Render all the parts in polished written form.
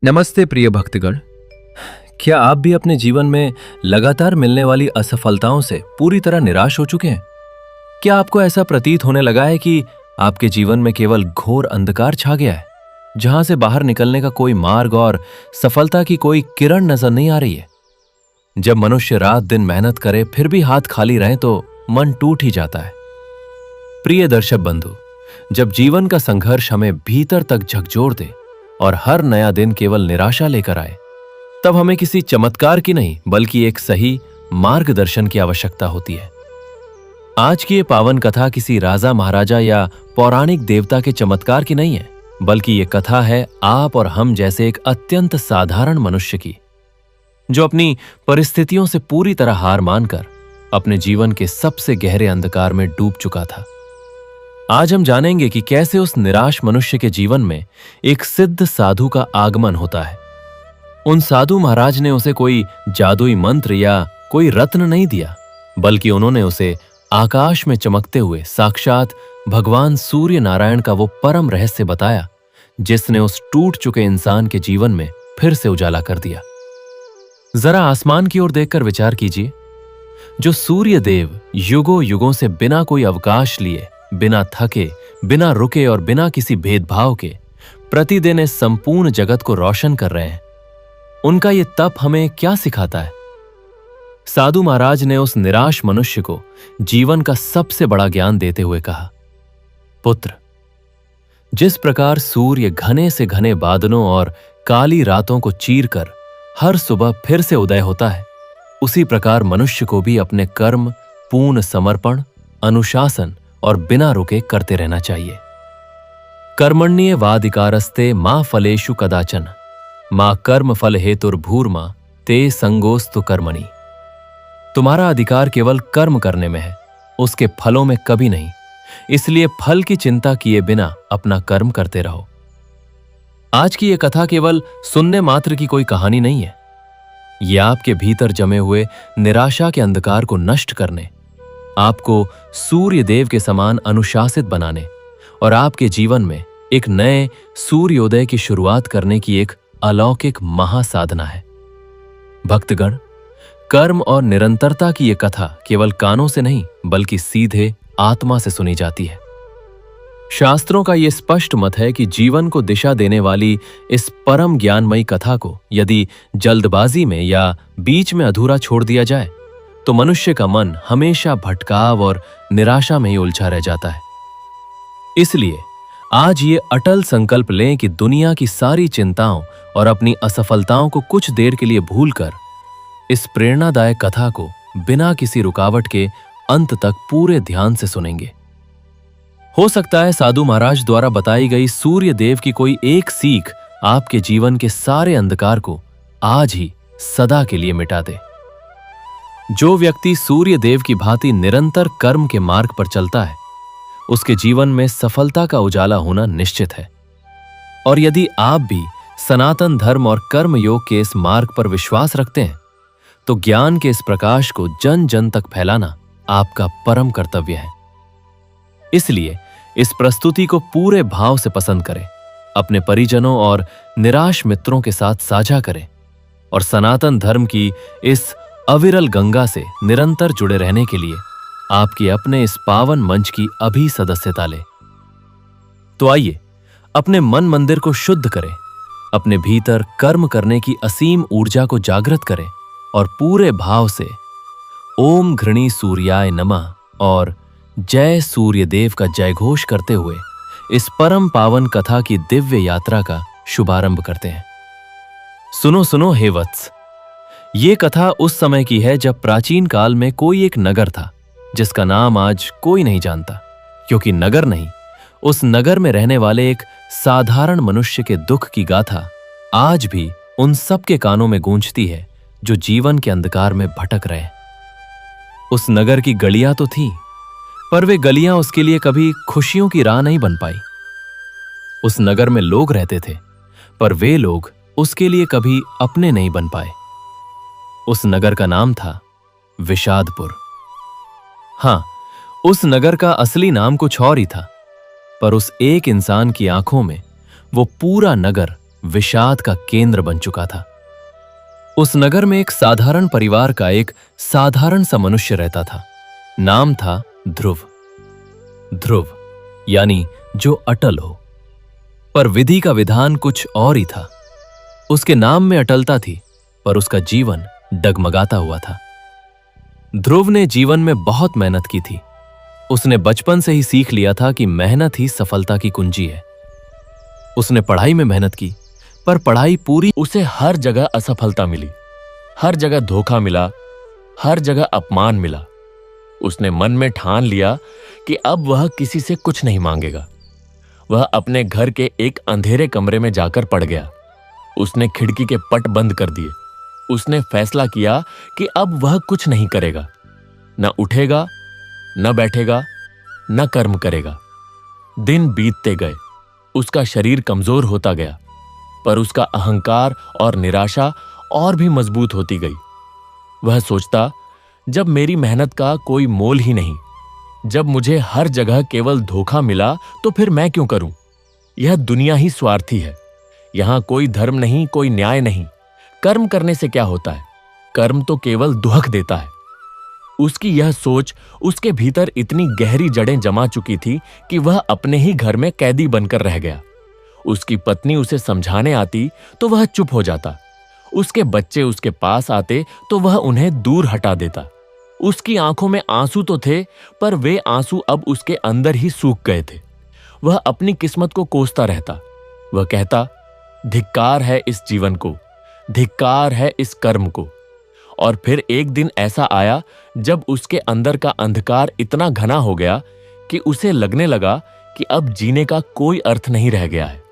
नमस्ते प्रिय भक्तगण। क्या आप भी अपने जीवन में लगातार मिलने वाली असफलताओं से पूरी तरह निराश हो चुके हैं? क्या आपको ऐसा प्रतीत होने लगा है कि आपके जीवन में केवल घोर अंधकार छा गया है, जहां से बाहर निकलने का कोई मार्ग और सफलता की कोई किरण नजर नहीं आ रही है? जब मनुष्य रात दिन मेहनत करे फिर भी हाथ खाली रहे तो मन टूट ही जाता है। प्रिय दर्शक बंधु, जब जीवन का संघर्ष हमें भीतर तक झकझोर दे और हर नया दिन केवल निराशा लेकर आए, तब हमें किसी चमत्कार की नहीं बल्कि एक सही मार्गदर्शन की आवश्यकता होती है। आज की ये पावन कथा किसी राजा महाराजा या पौराणिक देवता के चमत्कार की नहीं है, बल्कि ये कथा है आप और हम जैसे एक अत्यंत साधारण मनुष्य की, जो अपनी परिस्थितियों से पूरी तरह हार मानकर अपने जीवन के सबसे गहरे अंधकार में डूब चुका था। आज हम जानेंगे कि कैसे उस निराश मनुष्य के जीवन में एक सिद्ध साधु का आगमन होता है। उन साधु महाराज ने उसे कोई जादुई मंत्र या कोई रत्न नहीं दिया, बल्कि उन्होंने उसे आकाश में चमकते हुए साक्षात भगवान सूर्य नारायण का वो परम रहस्य बताया, जिसने उस टूट चुके इंसान के जीवन में फिर से उजाला कर दिया। जरा आसमान की ओर देखकर विचार कीजिए। जो सूर्य देव युगों युगों से बिना कोई अवकाश लिए, बिना थके, बिना रुके और बिना किसी भेदभाव के प्रतिदिन इस संपूर्ण जगत को रोशन कर रहे हैं, उनका ये तप हमें क्या सिखाता है? साधु महाराज ने उस निराश मनुष्य को जीवन का सबसे बड़ा ज्ञान देते हुए कहा, पुत्र, जिस प्रकार सूर्य घने से घने बादलों और काली रातों को चीरकर हर सुबह फिर से उदय होता है, उसी प्रकार मनुष्य को भी अपने कर्म पूर्ण समर्पण, अनुशासन और बिना रुके करते रहना चाहिए। कर्मण्ये वाधिकारस्ते मां फलेषु कदाचन, मां कर्म फल हेतुर्भूर्मा ते संगोस्तु कर्मणि। तुम्हारा अधिकार केवल कर्म करने में है, उसके फलों में कभी नहीं। इसलिए फल की चिंता किए बिना अपना कर्म करते रहो। आज की यह कथा केवल सुनने मात्र की कोई कहानी नहीं है। यह आपके भीतर जमे हुए निराशा के अंधकार को नष्ट करने, आपको सूर्य देव के समान अनुशासित बनाने और आपके जीवन में एक नए सूर्योदय की शुरुआत करने की एक अलौकिक महासाधना है। भक्तगण, कर्म और निरंतरता की यह कथा केवल कानों से नहीं बल्कि सीधे आत्मा से सुनी जाती है। शास्त्रों का यह स्पष्ट मत है कि जीवन को दिशा देने वाली इस परम ज्ञानमयी कथा को यदि जल्दबाजी में या बीच में अधूरा छोड़ दिया जाए तो मनुष्य का मन हमेशा भटकाव और निराशा में ही उलझा रह जाता है। इसलिए आज ये अटल संकल्प लें कि दुनिया की सारी चिंताओं और अपनी असफलताओं को कुछ देर के लिए भूलकर इस प्रेरणादायक कथा को बिना किसी रुकावट के अंत तक पूरे ध्यान से सुनेंगे। हो सकता है साधु महाराज द्वारा बताई गई सूर्य देव की कोई एक सीख आपके जीवन के सारे अंधकार को आज ही सदा के लिए मिटा दे। जो व्यक्ति सूर्य देव की भांति निरंतर कर्म के मार्ग पर चलता है, उसके जीवन में सफलता का उजाला होना निश्चित है। और यदि आप भी सनातन धर्म और कर्म योग के इस मार्ग पर विश्वास रखते हैं, तो ज्ञान के इस प्रकाश को जन जन तक फैलाना आपका परम कर्तव्य है। इसलिए इस प्रस्तुति को पूरे भाव से पसंद करें, अपने परिजनों और निराश मित्रों के साथ साझा करें और सनातन धर्म की इस अविरल गंगा से निरंतर जुड़े रहने के लिए आपके अपने इस पावन मंच की अभी सदस्यता लें। तो आइए अपने मन मंदिर को शुद्ध करें, अपने भीतर कर्म करने की असीम ऊर्जा को जागृत करें और पूरे भाव से ओम घृणी सूर्याय नमः और जय सूर्यदेव का जयघोष करते हुए इस परम पावन कथा की दिव्य यात्रा का शुभारंभ करते हैं। सुनो सुनो हे वत्स, ये कथा उस समय की है जब प्राचीन काल में कोई एक नगर था जिसका नाम आज कोई नहीं जानता, क्योंकि नगर नहीं, उस नगर में रहने वाले एक साधारण मनुष्य के दुख की गाथा आज भी उन सब के कानों में गूंजती है जो जीवन के अंधकार में भटक रहे हैं। उस नगर की गलियां तो थीं, पर वे गलियां उसके लिए कभी खुशियों की राह नहीं बन पाई। उस नगर में लोग रहते थे, पर वे लोग उसके लिए कभी अपने नहीं बन पाए। उस नगर का नाम था विषादपुर। हां, उस नगर का असली नाम कुछ और ही था, पर उस एक इंसान की आंखों में वो पूरा नगर विषाद का केंद्र बन चुका था। उस नगर में एक साधारण परिवार का एक साधारण सा मनुष्य रहता था। नाम था ध्रुव। ध्रुव यानी जो अटल हो। पर विधि का विधान कुछ और ही था। उसके नाम में अटलता थी, पर उसका जीवन डगमगाता हुआ था। ध्रुव ने जीवन में बहुत मेहनत की थी। उसने बचपन से ही सीख लिया था कि मेहनत ही सफलता की कुंजी है। उसने पढ़ाई में मेहनत की, पर पढ़ाई पूरी उसे हर जगह असफलता मिली, हर जगह धोखा मिला, हर जगह अपमान मिला। उसने मन में ठान लिया कि अब वह किसी से कुछ नहीं मांगेगा। वह अपने घर के एक अंधेरे कमरे में जाकर पड़ गया। उसने खिड़की के पट बंद कर दिए। उसने फैसला किया कि अब वह कुछ नहीं करेगा, न उठेगा, न बैठेगा, न कर्म करेगा। दिन बीतते गए, उसका शरीर कमजोर होता गया, पर उसका अहंकार और निराशा और भी मजबूत होती गई। वह सोचता, जब मेरी मेहनत का कोई मोल ही नहीं, जब मुझे हर जगह केवल धोखा मिला, तो फिर मैं क्यों करूं? यह दुनिया ही स्वार्थी है। यहां कोई धर्म नहीं, कोई न्याय नहीं। कर्म करने से क्या होता है? कर्म तो केवल दुहक देता है। उसकी यह सोच उसके भीतर इतनी गहरी जड़ें जमा चुकी थी कि वह अपने ही घर में कैदी बनकर रह गया। उसकी पत्नी उसे समझाने आती तो वह चुप हो जाता। उसके बच्चे उसके पास आते तो वह उन्हें दूर हटा देता। उसकी आंखों में आंसू तो थे, पर वे आंसू अब उसके अंदर ही सूख गए थे। वह अपनी किस्मत को कोसता रहता। वह कहता, धिक्कार है इस जीवन को, धिक्कार है इस कर्म को। और फिर एक दिन ऐसा आया जब उसके अंदर का अंधकार इतना घना हो गया कि उसे लगने लगा कि अब जीने का कोई अर्थ नहीं रह गया है।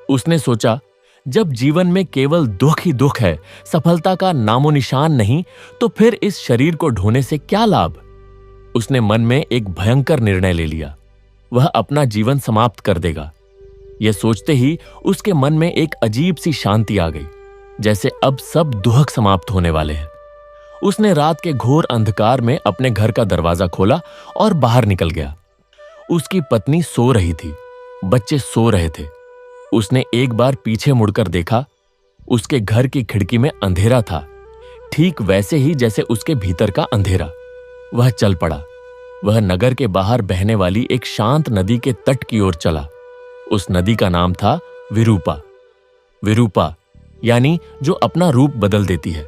उसने सोचा, जब जीवन में केवल दुख ही दुख है, सफलता का नामो निशान नहीं, तो फिर इस शरीर को ढोने से क्या लाभ? उसने मन में एक भयंकर निर्णय ले लिया। वह अपना जीवन समाप्त कर देगा। यह सोचते ही उसके मन में एक अजीब सी शांति आ गई, जैसे अब सब दुहक समाप्त होने वाले हैं। उसने रात के घोर अंधकार में अपने घर का दरवाजा खोला और बाहर निकल गया। उसकी पत्नी सो रही थी, बच्चे सो रहे थे। उसने एक बार पीछे मुड़कर देखा। उसके घर की खिड़की में अंधेरा था, ठीक वैसे ही जैसे उसके भीतर का अंधेरा। वह चल पड़ा। वह नगर के बाहर बहने वाली एक शांत नदी के तट की ओर चला। उस नदी का नाम था विरूपा। विरूपा यानी जो अपना रूप बदल देती है।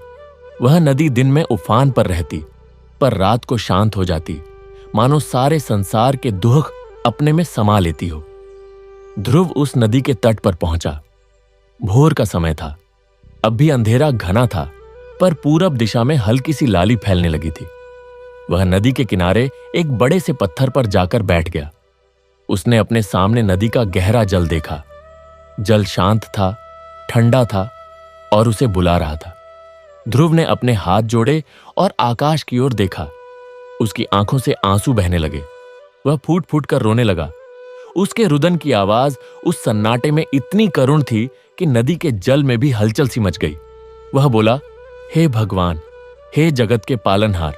वह नदी दिन में उफान पर रहती, पर रात को शांत हो जाती, मानो सारे संसार के दुख अपने में समा लेती हो। ध्रुव उस नदी के तट पर पहुंचा। भोर का समय था। अब भी अंधेरा घना था, पर पूरब दिशा में हल्की सी लाली फैलने लगी थी। वह नदी के किनारे एक बड़े से पत्थर पर जाकर बैठ गया। उसने अपने सामने नदी का गहरा जल देखा। जल शांत था, ठंडा था और उसे बुला रहा था। ध्रुव ने अपने हाथ जोड़े और आकाश की ओर देखा। उसकी आंखों से आंसू बहने लगे। वह फूट फूट कर रोने लगा। उसके रुदन की आवाज उस सन्नाटे में इतनी करुण थी कि नदी के जल में भी हलचल सी मच गई। वह बोला, हे भगवान, हे जगत के पालनहार,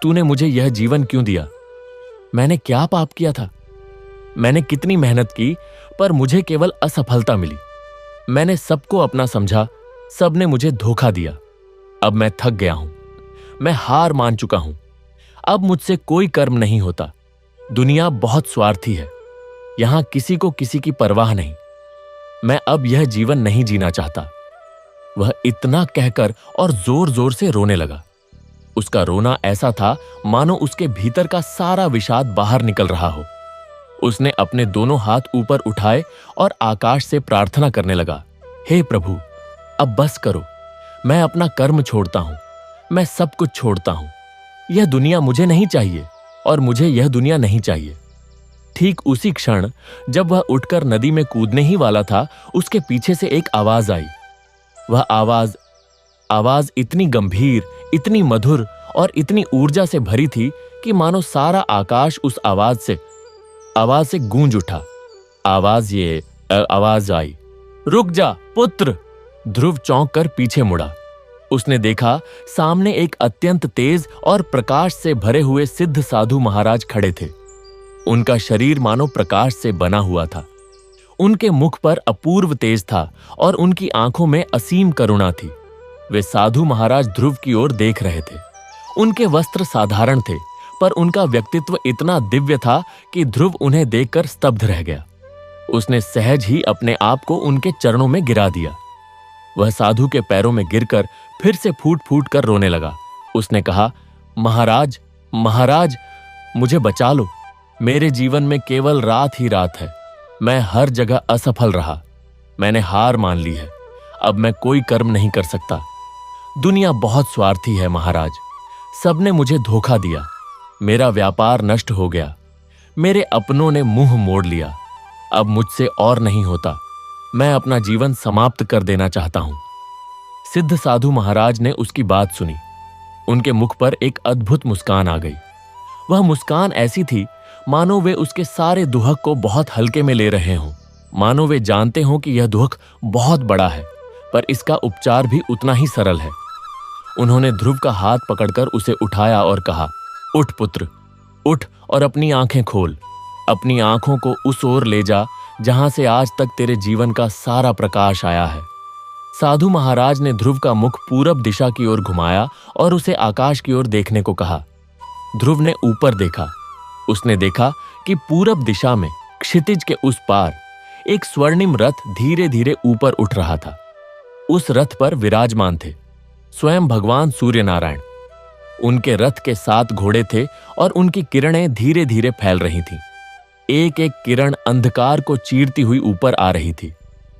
तूने मुझे यह जीवन क्यों दिया? मैंने क्या पाप किया था? मैंने कितनी मेहनत की, पर मुझे केवल असफलता मिली। मैंने सबको अपना समझा, सबने मुझे धोखा दिया। अब मैं थक गया हूं, मैं हार मान चुका हूं। अब मुझसे कोई कर्म नहीं होता। दुनिया बहुत स्वार्थी है। यहां किसी को किसी की परवाह नहीं। मैं अब यह जीवन नहीं जीना चाहता। वह इतना कहकर और जोर जोर से रोने लगा। उसका रोना ऐसा था मानो उसके भीतर का सारा विषाद बाहर निकल रहा हो। उसने अपने दोनों हाथ ऊपर उठाए और आकाश से प्रार्थना करने लगा, हे प्रभु, अब बस करो। मैं अपना कर्म छोड़ता हूं, मैं सब कुछ छोड़ता हूं। यह दुनिया मुझे नहीं चाहिए और मुझे यह दुनिया नहीं चाहिए। ठीक उसी क्षण जब वह उठकर नदी में कूदने ही वाला था, उसके पीछे से एक आवाज आई। वह आवाज इतनी गंभीर, इतनी मधुर और इतनी ऊर्जा से भरी थी कि मानो सारा आकाश उस आवाज से गूंज उठा। आवाज आई, रुक जा पुत्र। ध्रुव चौंक कर पीछे मुड़ा। उसने देखा सामने एक अत्यंत तेज और प्रकाश से भरे हुए सिद्ध साधु महाराज खड़े थे। उनका शरीर मानो प्रकाश से बना हुआ था। उनके मुख पर अपूर्व तेज था और उनकी आंखों में असीम करुणा थी। वे साधु महाराज ध्रुव की ओर देख रहे थे। उनके वस्त्र साधारण थे, पर उनका व्यक्तित्व इतना दिव्य था कि ध्रुव उन्हें देखकर स्तब्ध रह गया। उसने सहज ही अपने आप को उनके चरणों में गिरा दिया। वह साधु के पैरों में गिरकर फिर से फूट फूट कर रोने लगा। उसने कहा, महाराज, महाराज, मुझे बचा लो। मेरे जीवन में केवल रात ही रात है। मैं हर जगह असफल रहा। मैंने हार मान ली है। अब मैं कोई कर्म नहीं कर सकता। दुनिया बहुत स्वार्थी है महाराज। सबने मुझे धोखा दिया। मेरा व्यापार नष्ट हो गया। मेरे अपनों ने मुंह मोड़ लिया। अब मुझसे और नहीं होता। मैं अपना जीवन समाप्त कर देना चाहता हूं। सिद्ध साधु महाराज ने उसकी बात सुनी। उनके मुख पर एक अद्भुत मुस्कान आ गई। वह मुस्कान ऐसी थी मानो वे उसके सारे दुहक को बहुत हल्के में ले रहे हों। मानो वे जानते हों कि यह दुहक बहुत बड़ा है, पर इसका उपचार भी उतना ही सरल है। उन्होंने ध्रुव का हाथ पकड़कर उसे उठाया और कहा, उठ पुत्र, उठ और अपनी आंखें खोल। अपनी आंखों को उस ओर ले जा जहां से आज तक तेरे जीवन का सारा प्रकाश आया है। साधु महाराज ने ध्रुव का मुख पूरब दिशा की ओर घुमाया और उसे आकाश की ओर देखने को कहा। ध्रुव ने ऊपर देखा। उसने देखा कि पूरब दिशा में क्षितिज के उस पार एक स्वर्णिम रथ धीरे धीरे ऊपर उठ रहा था। उस रथ पर विराजमान थे स्वयं भगवान सूर्य नारायण। उनके रथ के 7 घोड़े थे और उनकी किरणें धीरे धीरे फैल रही थीं। एक एक किरण अंधकार को चीरती हुई ऊपर आ रही थी।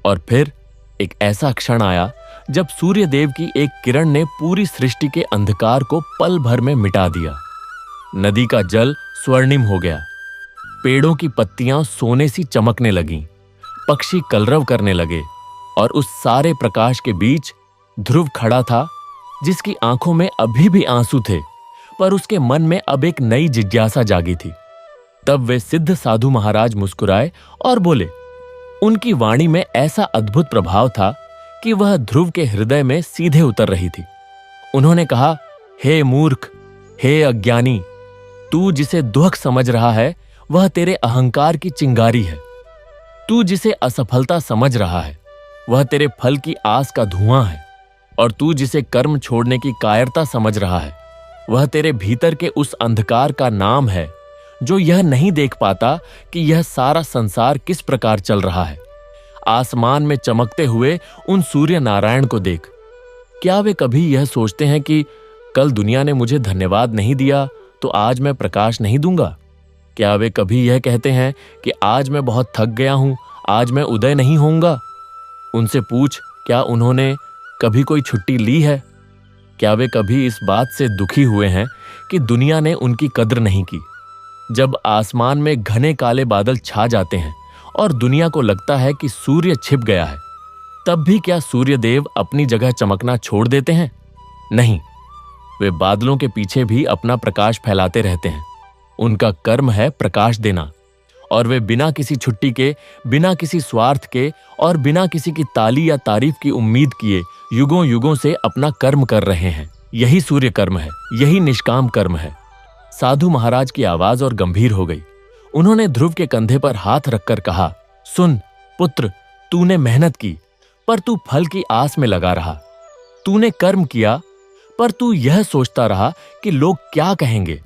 और फिर एक ऐसा क्षण आया जब सूर्य देव की एक किरण ने पूरी सृष्टि के अंधकार को पल भर में मिटा दिया। नदी का जल स्वर्णिम हो गया। पेड़ों की पत्तियां सोने सी चमकने लगीं। पक्षी कलरव करने लगे और उस सारे प्रकाश के बीच ध्रुव खड़ा था, जिसकी आंखों में अभी भी आंसू थे, पर उसके मन में अब एक नई जिज्ञासा जागी थी। तब वे सिद्ध साधु महाराज मुस्कुराए और बोले। उनकी वाणी में ऐसा अद्भुत प्रभाव था कि वह ध्रुव के हृदय में सीधे उतर रही थी। उन्होंने कहा, हे मूर्ख, हे अज्ञानी, तू जिसे दुख समझ रहा है वह तेरे अहंकार की चिंगारी है। तू जिसे असफलता समझ रहा है वह तेरे फल की आस का धुआं है। और तू जिसे कर्म छोड़ने की कायरता समझ रहा है वह तेरे भीतर के उस अंधकार का नाम है जो यह नहीं देख पाता कि यह सारा संसार किस प्रकार चल रहा है। आसमान में चमकते हुए उन सूर्य नारायण को देख। क्या वे कभी यह सोचते हैं कि कल दुनिया ने मुझे धन्यवाद नहीं दिया तो आज मैं प्रकाश नहीं दूंगा? क्या वे कभी यह कहते हैं कि आज मैं बहुत थक गया हूं, आज मैं उदय नहीं होऊंगा? उनसे पूछ, क्या उन्होंने कभी कोई छुट्टी ली है? क्या वे कभी इस बात से दुखी हुए हैं कि दुनिया ने उनकी कद्र नहीं की? जब आसमान में घने काले बादल छा जाते हैं और दुनिया को लगता है कि सूर्य छिप गया है, तब भी क्या सूर्य देव अपनी जगह चमकना छोड़ देते हैं? नहीं, वे बादलों के पीछे भी अपना प्रकाश फैलाते रहते हैं। उनका कर्म है प्रकाश देना, और वे बिना किसी छुट्टी के, बिना किसी स्वार्थ के और बिना किसी की ताली या तारीफ की उम्मीद किए युगों युगों से अपना कर्म कर रहे हैं। यही सूर्य कर्म है, यही निष्काम कर्म है। साधु महाराज की आवाज और गंभीर हो गई। उन्होंने ध्रुव के कंधे पर हाथ रखकर कहा, सुन पुत्र, तूने मेहनत की पर तू फल की आस में लगा रहा। तूने कर्म किया पर तू यह सोचता रहा कि लोग क्या कहेंगे,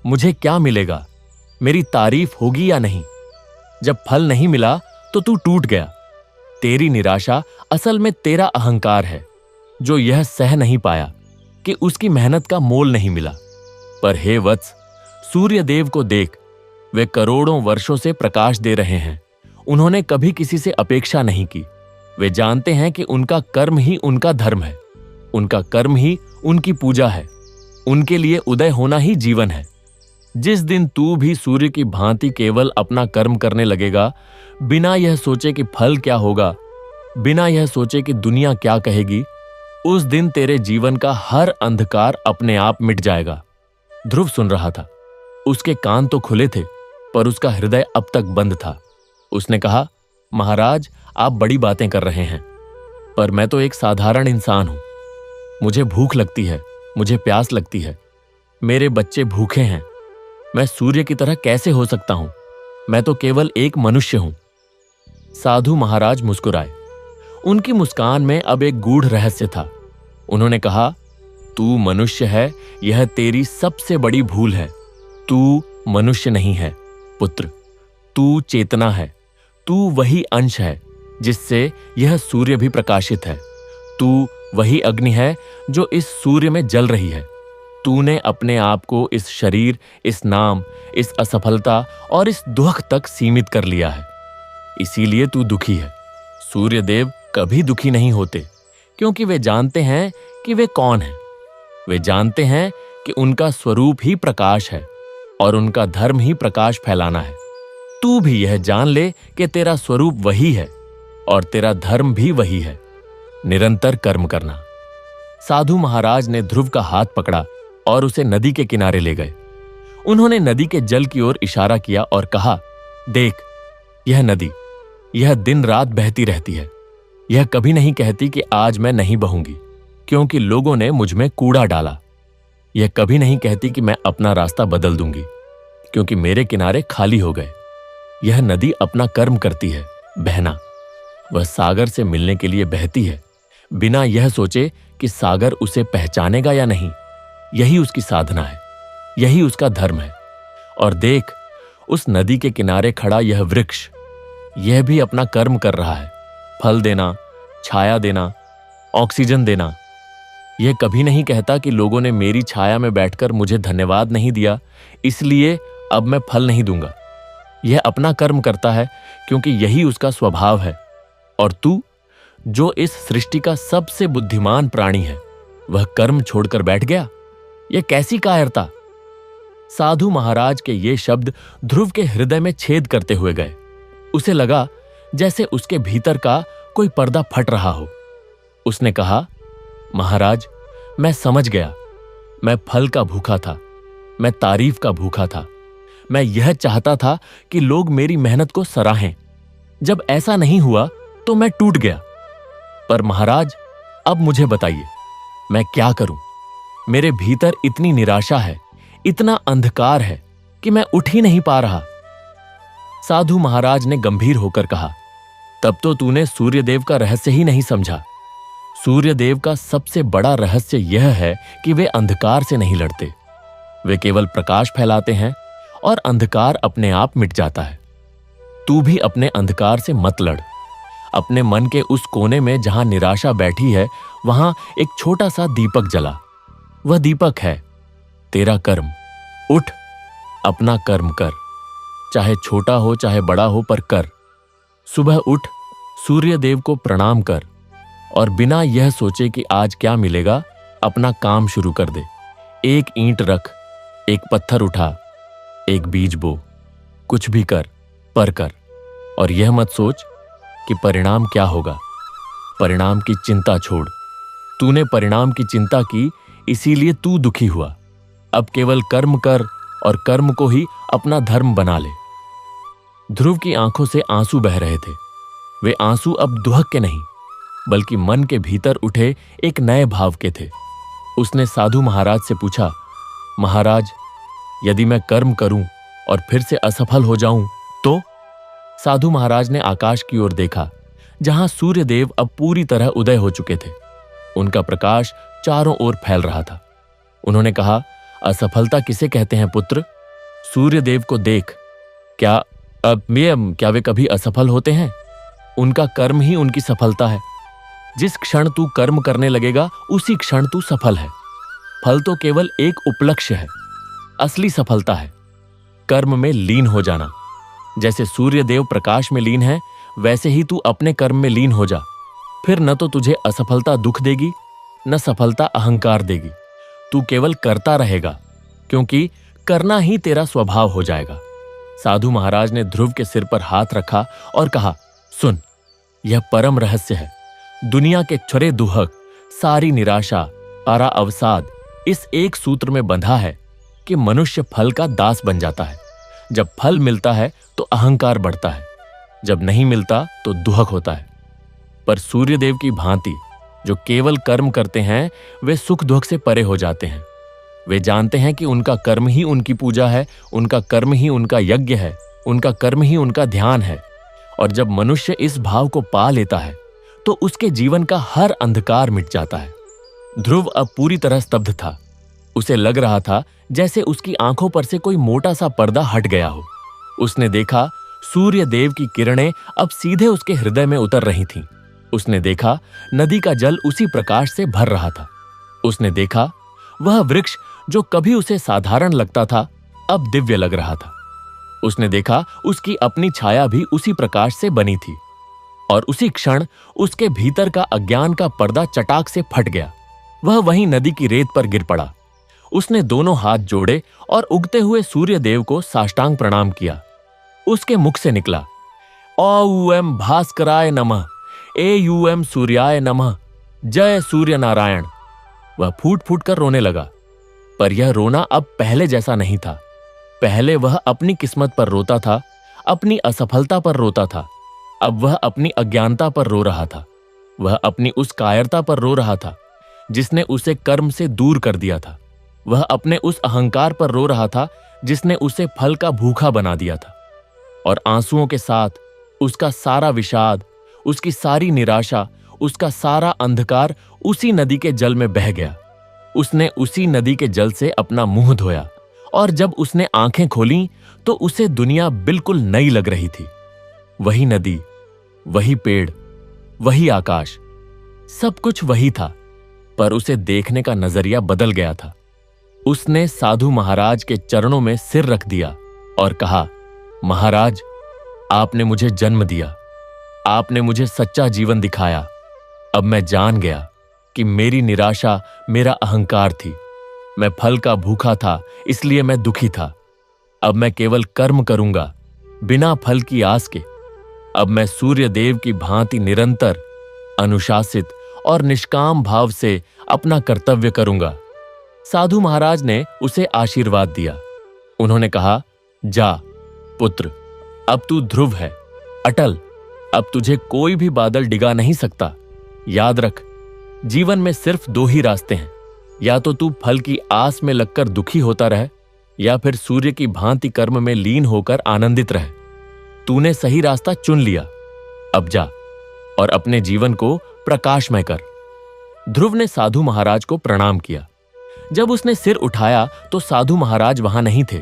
मुझे क्या मिलेगा, मेरी तारीफ होगी या नहीं। जब फल नहीं मिला तो तू टूट गया। तेरी निराशा असल में तेरा अहंकार है, जो यह सह नहीं पाया कि उसकी मेहनत का मोल नहीं मिला। पर हे वत्स, सूर्य देव को देख, वे करोड़ों वर्षों से प्रकाश दे रहे हैं। उन्होंने कभी किसी से अपेक्षा नहीं की। वे जानते हैं कि उनका कर्म ही उनका धर्म है, उनका कर्म ही उनकी पूजा है, उनके लिए उदय होना ही जीवन है। जिस दिन तू भी सूर्य की भांति केवल अपना कर्म करने लगेगा, बिना यह सोचे कि फल क्या होगा, बिना यह सोचे कि दुनिया क्या कहेगी, उस दिन तेरे जीवन का हर अंधकार अपने आप मिट जाएगा। ध्रुव सुन रहा था। उसके कान तो खुले थे, पर उसका हृदय अब तक बंद था। उसने कहा, महाराज, आप बड़ी बातें कर रहे हैं, पर मैं तो एक साधारण इंसान हूं। मुझे भूख लगती है, मुझे प्यास लगती है, मेरे बच्चे भूखे हैं। मैं सूर्य की तरह कैसे हो सकता हूं? मैं तो केवल एक मनुष्य हूं। साधु महाराज मुस्कुराए। उनकी मुस्कान में अब एक गूढ़ रहस्य था। उन्होंने कहा, तू मनुष्य है, यह तेरी सबसे बड़ी भूल है। तू मनुष्य नहीं है पुत्र, तू चेतना है। तू वही अंश है जिससे यह सूर्य भी प्रकाशित है। तू वही अग्नि है जो इस सूर्य में जल रही है। तूने अपने आप को इस शरीर, इस नाम, इस असफलता और इस दुख तक सीमित कर लिया है। इसीलिए तू दुखी है। सूर्यदेव कभी दुखी नहीं होते, क्योंकि वे जानते हैं कि वे कौन हैं। वे जानते हैं कि उनका स्वरूप ही प्रकाश है और उनका धर्म ही प्रकाश फैलाना है। तू भी यह जान ले कि तेरा स्वरूप वही है और तेरा धर्म भी वही है, निरंतर कर्म करना। साधु महाराज ने ध्रुव का हाथ पकड़ा और उसे नदी के किनारे ले गए। उन्होंने नदी के जल की ओर इशारा किया और कहा, देख, यह नदी, यह दिन रात बहती रहती है। यह कभी नहीं कहती कि आज मैं नहीं बहूंगी, क्योंकि लोगों ने मुझ में कूड़ा डाला। यह कभी नहीं कहती कि मैं अपना रास्ता बदल दूंगी, क्योंकि मेरे किनारे खाली हो गए। यह नदी अपना कर्म करती है, बहना। वह सागर से मिलने के लिए बहती है, बिना यह सोचे कि सागर उसे पहचानेगा या नहीं। यही उसकी साधना है, यही उसका धर्म है। और देख, उस नदी के किनारे खड़ा यह वृक्ष, यह भी अपना कर्म कर रहा है, फल देना, छाया देना, ऑक्सीजन देना। यह कभी नहीं कहता कि लोगों ने मेरी छाया में बैठकर मुझे धन्यवाद नहीं दिया, इसलिए अब मैं फल नहीं दूंगा। यह अपना कर्म करता है, क्योंकि यही उसका स्वभाव है। और तू, जो इस सृष्टि का सबसे बुद्धिमान प्राणी है, वह कर्म छोड़कर बैठ गया। यह कैसी कायरता! साधु महाराज के ये शब्द ध्रुव के हृदय में छेद करते हुए गए। उसे लगा जैसे उसके भीतर का कोई पर्दा फट रहा हो। उसने कहा, महाराज, मैं समझ गया। मैं फल का भूखा था, मैं तारीफ का भूखा था। मैं यह चाहता था कि लोग मेरी मेहनत को सराहें। जब ऐसा नहीं हुआ तो मैं टूट गया। पर महाराज, अब मुझे बताइए, मैं क्या करूं? मेरे भीतर इतनी निराशा है, इतना अंधकार है कि मैं उठ ही नहीं पा रहा। साधु महाराज ने गंभीर होकर कहा, तब तो तूने सूर्यदेव का रहस्य ही नहीं समझा। सूर्यदेव का सबसे बड़ा रहस्य यह है कि वे अंधकार से नहीं लड़ते। वे केवल प्रकाश फैलाते हैं और अंधकार अपने आप मिट जाता है। तू भी अपने अंधकार से मत लड़। अपने मन के उस कोने में जहां निराशा बैठी है, वहां एक छोटा सा दीपक जला। वह दीपक है तेरा कर्म। उठ, अपना कर्म कर, चाहे छोटा हो चाहे बड़ा हो, पर कर। सुबह उठ, सूर्यदेव को प्रणाम कर और बिना यह सोचे कि आज क्या मिलेगा, अपना काम शुरू कर दे। एक ईंट रख, एक पत्थर उठा, एक बीज बो, कुछ भी कर, पर कर। और यह मत सोच कि परिणाम क्या होगा। परिणाम की चिंता छोड़। तूने परिणाम की चिंता की, इसीलिए तू दुखी हुआ। अब केवल कर्म कर और कर्म को ही अपना धर्म बना ले। ध्रुव की आंखों से आंसू बह रहे थे। वे आंसू अब दुहक के नहीं, बल्कि मन के भीतर उठे एक नए भाव के थे। उसने साधु महाराज से पूछा, महाराज, यदि मैं कर्म करूं और फिर से असफल हो जाऊं तो? साधु महाराज ने आकाश की ओर देखा, जहां सूर्यदेव अब पूरी तरह उदय हो चुके थे। उनका प्रकाश चारों ओर फैल रहा था। उन्होंने कहा, असफलता किसे कहते हैं पुत्र? सूर्यदेव को देख। क्या वे कभी असफल होते हैं? उनका कर्म ही उनकी सफलता है। जिस क्षण तू कर्म करने लगेगा, उसी क्षण तू सफल है। फल तो केवल एक उपलक्ष्य है। असली सफलता है कर्म में लीन हो जाना। जैसे सूर्यदेव प्रकाश में लीन है, वैसे ही तू अपने कर्म में लीन हो जा। फिर न तो तुझे असफलता दुख देगी, न सफलता अहंकार देगी। तू केवल करता रहेगा, क्योंकि करना ही तेरा स्वभाव हो जाएगा। साधु महाराज ने ध्रुव के सिर पर हाथ रखा और कहा, सुन, यह परम रहस्य है। दुनिया के छरे दुहक, सारी निराशा, सारा अवसाद इस एक सूत्र में बंधा है कि मनुष्य फल का दास बन जाता है। जब फल मिलता है तो अहंकार बढ़ता है, जब नहीं मिलता तो दुहक होता है। पर सूर्यदेव की भांति जो केवल कर्म करते हैं, वे सुख दुख से परे हो जाते हैं। वे जानते हैं कि उनका कर्म ही उनकी पूजा है, उनका कर्म ही उनका यज्ञ है, उनका कर्म ही उनका ध्यान है। और जब मनुष्य इस भाव को पा लेता है तो उसके जीवन का हर अंधकार मिट जाता है। ध्रुव अब पूरी तरह स्तब्ध था। उसे लग रहा था जैसे उसकी आंखों पर से कोई मोटा सा पर्दा हट गया हो। उसने देखा सूर्य देव की किरणें अब सीधे उसके हृदय में उतर रही थीं। उसने देखा नदी का जल उसी प्रकाश से भर रहा था। उसने देखा वह वृक्ष जो कभी उसे साधारण लगता था अब दिव्य लग रहा था। उसने देखा उसकी अपनी छाया भी उसी प्रकाश से बनी थी और उसी क्षण उसके भीतर का अज्ञान का पर्दा चटाक से फट गया। वह वहीं नदी की रेत पर गिर पड़ा। उसने दोनों हाथ जोड़े और उगते हुए सूर्य देव को साष्टांग प्रणाम किया। उसके मुख से निकला, औ भास्कराय नमः, ए सूर्याय नमः, जय सूर्य नारायण। वह फूट फूट कर रोने लगा, पर यह रोना अब पहले जैसा नहीं था। पहले वह अपनी किस्मत पर रोता था, अपनी असफलता पर रोता था। अब वह अपनी अज्ञानता पर रो रहा था। वह अपनी उस कायरता पर रो रहा था जिसने उसे कर्म से दूर कर दिया था। वह अपने उस अहंकार पर रो रहा था जिसने उसे फल का भूखा बना दिया था। और आंसुओं के साथ उसका सारा विषाद, उसकी सारी निराशा, उसका सारा अंधकार उसी नदी के जल में बह गया। उसने उसी नदी के जल से अपना मुंह धोया और जब उसने आंखें खोलीं तो उसे दुनिया बिल्कुल नई लग रही थी। वही नदी, वही पेड़, वही आकाश, सब कुछ वही था, पर उसे देखने का नजरिया बदल गया था। उसने साधु महाराज के चरणों में सिर रख दिया और कहा, महाराज, आपने मुझे जन्म दिया, आपने मुझे सच्चा जीवन दिखाया। अब मैं जान गया कि मेरी निराशा मेरा अहंकार थी। मैं फल का भूखा था, इसलिए मैं दुखी था। अब मैं केवल कर्म करूंगा, बिना फल की आस के। अब मैं सूर्य देव की भांति निरंतर, अनुशासित और निष्काम भाव से अपना कर्तव्य करूंगा। साधु महाराज ने उसे आशीर्वाद दिया। उन्होंने कहा, जा पुत्र, अब तू ध्रुव है, अटल। अब तुझे कोई भी बादल डिगा नहीं सकता। याद रख, जीवन में सिर्फ दो ही रास्ते हैं, या तो तू फल की आस में लगकर दुखी होता रहे, या फिर सूर्य की भांति कर्म में लीन होकर आनंदित रहे। तूने सही रास्ता चुन लिया। अब जा और अपने जीवन को प्रकाशमय कर। ध्रुव ने साधु महाराज को प्रणाम किया। जब उसने सिर उठाया तो साधु महाराज वहां नहीं थे,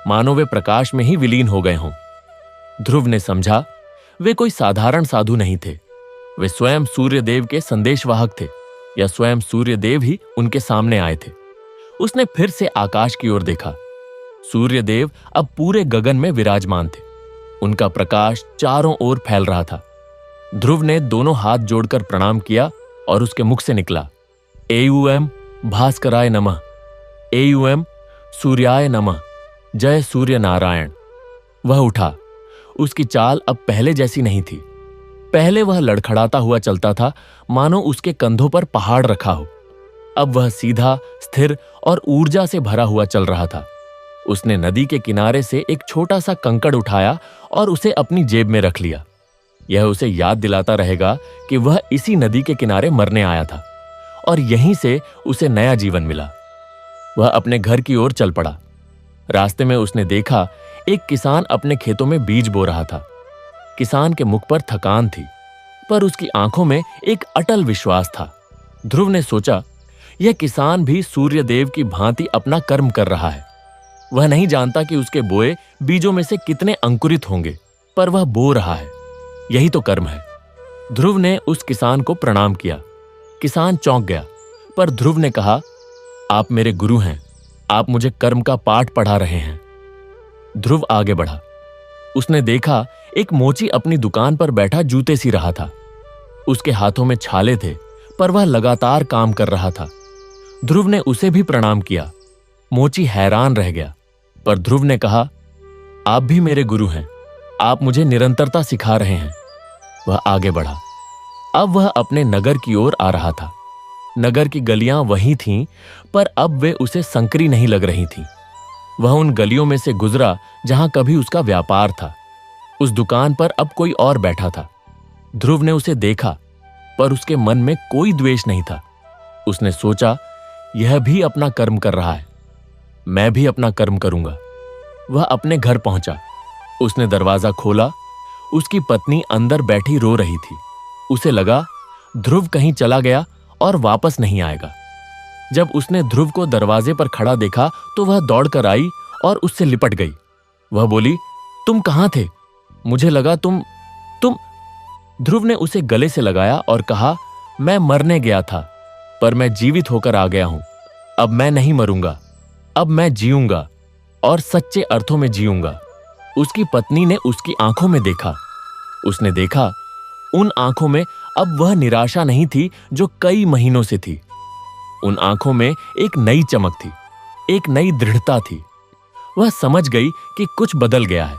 मानो वे प्रकाश में ही विलीन हो गए हों। ध्रुव ने समझा वे कोई साधारण साधु नहीं थे। वे स्वयं सूर्यदेव के संदेशवाहक थे, या स्वयं सूर्यदेव ही उनके सामने आए थे। उसने फिर से आकाश की ओर देखा। सूर्यदेव अब पूरे गगन में विराजमान थे। उनका प्रकाश चारों ओर फैल रहा था। ध्रुव ने दोनों हाथ जोड़कर प्रणाम किया और उसके मुख से निकला, एयूएम भास्कराय नमः, एयूएम सूर्याय नमः, जय सूर्य नारायण। वह उठा। उसकी चाल अब पहले जैसी नहीं थी। पहले वह लड़खड़ाता हुआ चलता था, मानो उसके कंधों पर पहाड़ रखा हो। अब वह सीधा, स्थिर और ऊर्जा से भरा हुआ चल रहा था। उसने नदी के किनारे से एक छोटा सा कंकड़ उठाया और उसे अपनी जेब में रख लिया। यह उसे याद दिलाता रहेगा कि वह इसी नदी के किनारे मरने आया था और यहीं से उसे नया जीवन मिला। वह अपने घर की ओर चल पड़ा। रास्ते में उसने देखा एक किसान अपने खेतों में बीज बो रहा था। किसान के मुख पर थकान थी, पर उसकी आंखों में एक अटल विश्वास था। ध्रुव ने सोचा, यह किसान भी सूर्यदेव की भांति अपना कर्म कर रहा है। वह नहीं जानता कि उसके बोए बीजों में से कितने अंकुरित होंगे, पर वह बो रहा है। यही तो कर्म है। ध्रुव ने उस किसान को प्रणाम किया। किसान चौंक गया, पर ध्रुव ने कहा, आप मेरे गुरु हैं, आप मुझे कर्म का पाठ पढ़ा रहे हैं। ध्रुव आगे बढ़ा। उसने देखा एक मोची अपनी दुकान पर बैठा जूते सी रहा था। उसके हाथों में छाले थे, पर वह लगातार काम कर रहा था। ध्रुव ने उसे भी प्रणाम किया। मोची हैरान रह गया, पर ध्रुव ने कहा, आप भी मेरे गुरु हैं, आप मुझे निरंतरता सिखा रहे हैं। वह आगे बढ़ा। अब वह अपने नगर की ओर आ रहा था। नगर की गलियां वही थीं, पर अब वे उसे संकरी नहीं लग रही थीं। वह उन गलियों में से गुजरा जहां कभी उसका व्यापार था। उस दुकान पर अब कोई और बैठा था। ध्रुव ने उसे देखा, पर उसके मन में कोई द्वेष नहीं था। उसने सोचा, यह भी अपना कर्म कर रहा है, मैं भी अपना कर्म करूंगा। वह अपने घर पहुंचा। उसने दरवाजा खोला। उसकी पत्नी अंदर बैठी रो रही थी। उसे लगा ध्रुव कहीं चला गया और वापस नहीं आएगा। जब उसने ध्रुव को दरवाजे पर खड़ा देखा तो वह दौड़कर आई और उससे लिपट गई। वह बोली, तुम कहां थे? मुझे लगा तुम। ध्रुव ने उसे गले से लगाया और कहा, मैं मरने गया था, पर मैं जीवित होकर आ गया हूं। अब मैं नहीं मरूंगा, अब मैं जीऊंगा और सच्चे अर्थों में जीऊंगा। उसकी पत्नी ने उसकी आंखों में देखा। उसने देखा उन आंखों में अब वह निराशा नहीं थी जो कई महीनों से थी। उन आंखों में एक नई चमक थी, एक नई दृढ़ता थी। वह समझ गई कि कुछ बदल गया है।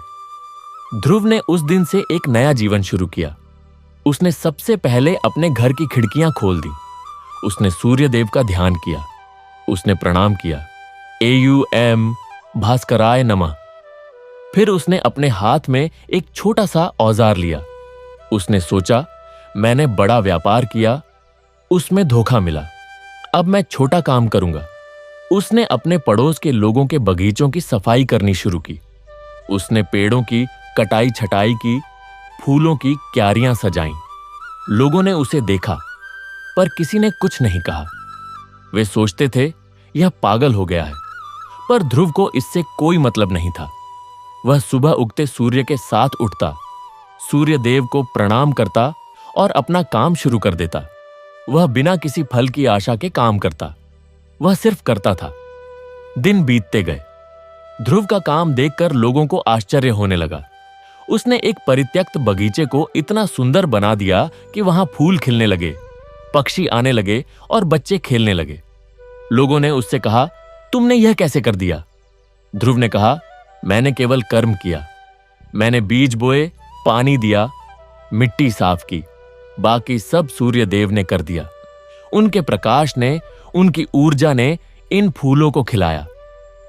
ध्रुव ने उस दिन से एक नया जीवन शुरू किया। उसने सबसे पहले अपने घर की खिड़कियां खोल दी। उसने सूर्य देव का ध्यान किया। उसने प्रणाम किया, AUM भास्कराय नमः। फिर उसने अपने हाथ में एक छोटा सा औजार लिया। उसने सोचा, मैंने बड़ा व्यापार किया, उसमें धोखा मिला, अब मैं छोटा काम करूंगा। उसने अपने पड़ोस के लोगों के बगीचों की सफाई करनी शुरू की। उसने पेड़ों की कटाई छटाई की, फूलों की क्यारियां सजाईं। लोगों ने उसे देखा, पर किसी ने कुछ नहीं कहा। वे सोचते थे यह पागल हो गया है, पर ध्रुव को इससे कोई मतलब नहीं था। वह सुबह उगते सूर्य के साथ उठता, सूर्य देव को प्रणाम करता और अपना काम शुरू कर देता। वह बिना किसी फल की आशा के काम करता, वह सिर्फ करता था। दिन बीतते गए। ध्रुव का काम देखकर लोगों को आश्चर्य होने लगा। उसने एक परित्यक्त बगीचे को इतना सुंदर बना दिया कि वहां फूल खिलने लगे, पक्षी आने लगे और बच्चे खेलने लगे। लोगों ने उससे कहा, तुमने यह कैसे कर दिया? ध्रुव ने कहा, मैंने केवल कर्म किया। मैंने बीज बोए, पानी दिया, मिट्टी साफ की, बाकी सब सूर्य देव ने कर दिया। उनके प्रकाश ने, उनकी ऊर्जा ने इन फूलों को खिलाया।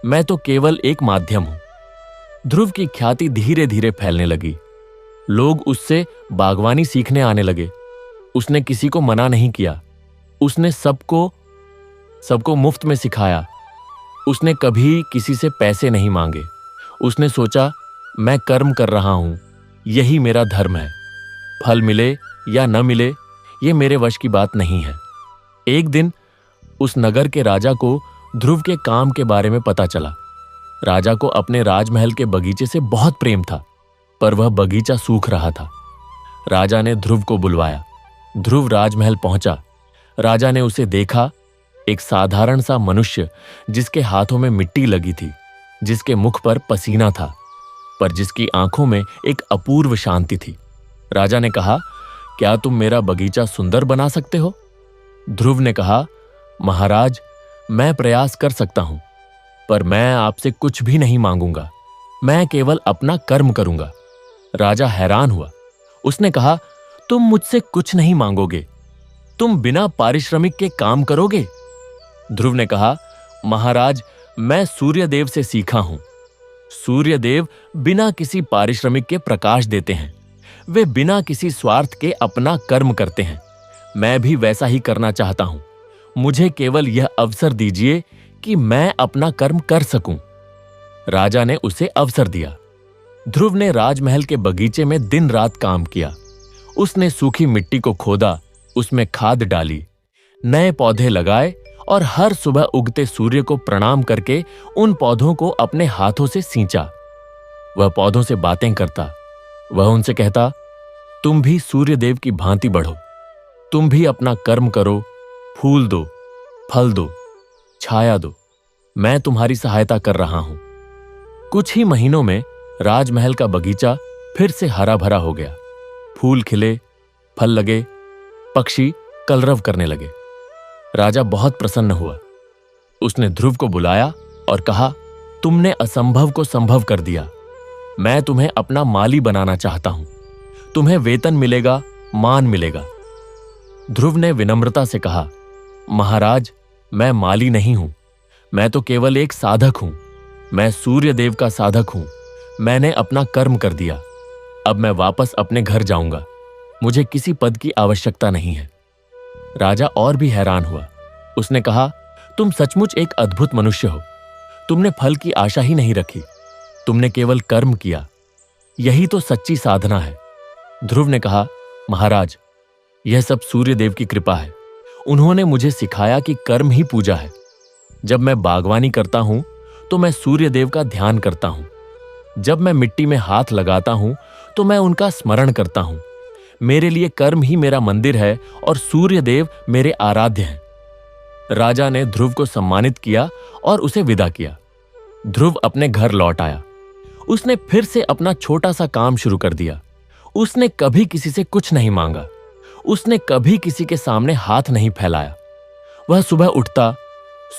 मैं तो केवल एक माध्यम हूं। ध्रुव की ख्याति धीरे धीरे फैलने लगी। लोग उससे बागवानी सीखने आने लगे। उसने किसी को मना नहीं किया। उसने सबको मुफ्त में सिखाया। उसने कभी किसी से पैसे नहीं मांगे। उसने सोचा, मैं कर्म कर रहा हूं, यही मेरा धर्म है। फल मिले या न मिले, यह मेरे वश की बात नहीं है। एक दिन उस नगर के राजा को ध्रुव के काम के बारे में पता चला। राजा को अपने राजमहल के बगीचे से बहुत प्रेम था, पर वह बगीचा सूख रहा था। राजा ने ध्रुव को बुलवाया। ध्रुव राजमहल पहुंचा। राजा ने उसे देखा, एक साधारण सा मनुष्य जिसके हाथों में मिट्टी लगी थी, जिसके मुख पर पसीना था, पर जिसकी आंखों में एक अपूर्व शांति थी। राजा ने कहा, क्या तुम मेरा बगीचा सुंदर बना सकते हो? ध्रुव ने कहा, महाराज, मैं प्रयास कर सकता हूं, पर मैं आपसे कुछ भी नहीं मांगूंगा। मैं केवल अपना कर्म करूंगा। राजा हैरान हुआ। उसने कहा, तुम मुझसे कुछ नहीं मांगोगे, तुम बिना पारिश्रमिक के काम करोगे? ध्रुव ने कहा, महाराज, मैं सूर्यदेव से सीखा हूं। सूर्यदेव बिना किसी पारिश्रमिक के प्रकाश देते हैं। वे बिना किसी स्वार्थ के अपना कर्म करते हैं। मैं भी वैसा ही करना चाहता हूं। मुझे केवल यह अवसर दीजिए कि मैं अपना कर्म कर सकूं। राजा ने उसे अवसर दिया। ध्रुव ने राजमहल के बगीचे में दिन रात काम किया। उसने सूखी मिट्टी को खोदा, उसमें खाद डाली, नए पौधे लगाए और हर सुबह उगते सूर्य को प्रणाम करके उन पौधों को अपने हाथों से सींचा। वह पौधों से बातें करता। वह उनसे कहता, तुम भी सूर्यदेव की भांति बढ़ो, तुम भी अपना कर्म करो, फूल दो, फल दो, छाया दो। मैं तुम्हारी सहायता कर रहा हूं। कुछ ही महीनों में राजमहल का बगीचा फिर से हरा भरा हो गया। फूल खिले, फल लगे, पक्षी कलरव करने लगे। राजा बहुत प्रसन्न हुआ। उसने ध्रुव को बुलाया और कहा, तुमने असंभव को संभव कर दिया। मैं तुम्हें अपना माली बनाना चाहता हूं। तुम्हें वेतन मिलेगा, मान मिलेगा। ध्रुव ने विनम्रता से कहा, महाराज, मैं माली नहीं हूं। मैं तो केवल एक साधक हूं। मैं सूर्यदेव का साधक हूं। मैंने अपना कर्म कर दिया। अब मैं वापस अपने घर जाऊंगा। मुझे किसी पद की आवश्यकता नहीं है। राजा और भी हैरान हुआ। उसने कहा, तुम सचमुच एक अद्भुत मनुष्य हो। तुमने फल की आशा ही नहीं रखी। तुमने केवल कर्म किया। यही तो सच्ची साधना है। ध्रुव ने कहा, महाराज, यह सब सूर्यदेव की कृपा है। उन्होंने मुझे सिखाया कि कर्म ही पूजा है। जब मैं बागवानी करता हूं तो मैं सूर्यदेव का ध्यान करता हूं। जब मैं मिट्टी में हाथ लगाता हूं तो मैं उनका स्मरण करता हूं। मेरे लिए कर्म ही मेरा मंदिर है और सूर्यदेव मेरे आराध्य हैं। राजा ने ध्रुव को सम्मानित किया और उसे विदा किया। ध्रुव अपने घर लौट आया। उसने फिर से अपना छोटा सा काम शुरू कर दिया। उसने कभी किसी से कुछ नहीं मांगा। उसने कभी किसी के सामने हाथ नहीं फैलाया। वह सुबह उठता,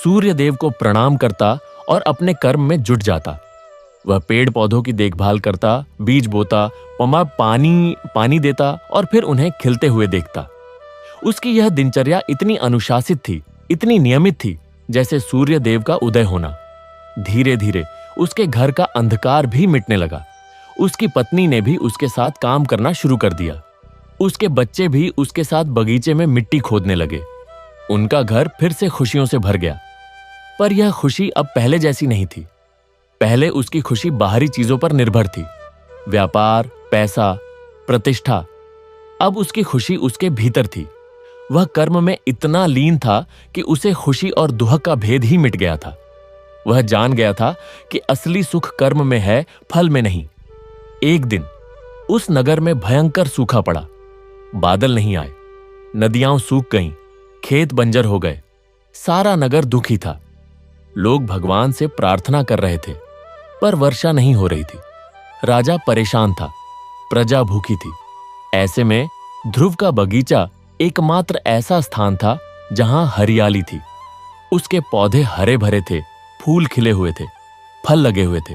सूर्यदेव को प्रणाम करता और अपने कर्म में जुट जाता। वह पेड़ पौधों की देखभाल करता, बीज बोता, पानी देता और फिर उन्हें खिलते हुए देखता। उसकी यह दिनचर्या इतनी अनुशासित थी, इतनी नियमित थी, जैसे सूर्यदेव का उदय होना। धीरे धीरे उसके घर का अंधकार भी मिटने लगा। उसकी पत्नी ने भी उसके साथ काम करना शुरू कर दिया। उसके बच्चे भी उसके साथ बगीचे में मिट्टी खोदने लगे। उनका घर फिर से खुशियों से भर गया। पर यह खुशी अब पहले जैसी नहीं थी। पहले उसकी खुशी बाहरी चीजों पर निर्भर थी, व्यापार, पैसा, प्रतिष्ठा। अब उसकी खुशी उसके भीतर थी। वह कर्म में इतना लीन था कि उसे खुशी और दुख का भेद ही मिट गया था। वह जान गया था कि असली सुख कर्म में है, फल में नहीं। एक दिन उस नगर में भयंकर सूखा पड़ा। बादल नहीं आए, नदियां सूख गईं, खेत बंजर हो गए। सारा नगर दुखी था। लोग भगवान से प्रार्थना कर रहे थे, पर वर्षा नहीं हो रही थी। राजा परेशान था, प्रजा भूखी थी। ऐसे में ध्रुव का बगीचा एकमात्र ऐसा स्थान था जहां हरियाली थी। उसके पौधे हरे भरे थे, फूल खिले हुए थे, फल लगे हुए थे।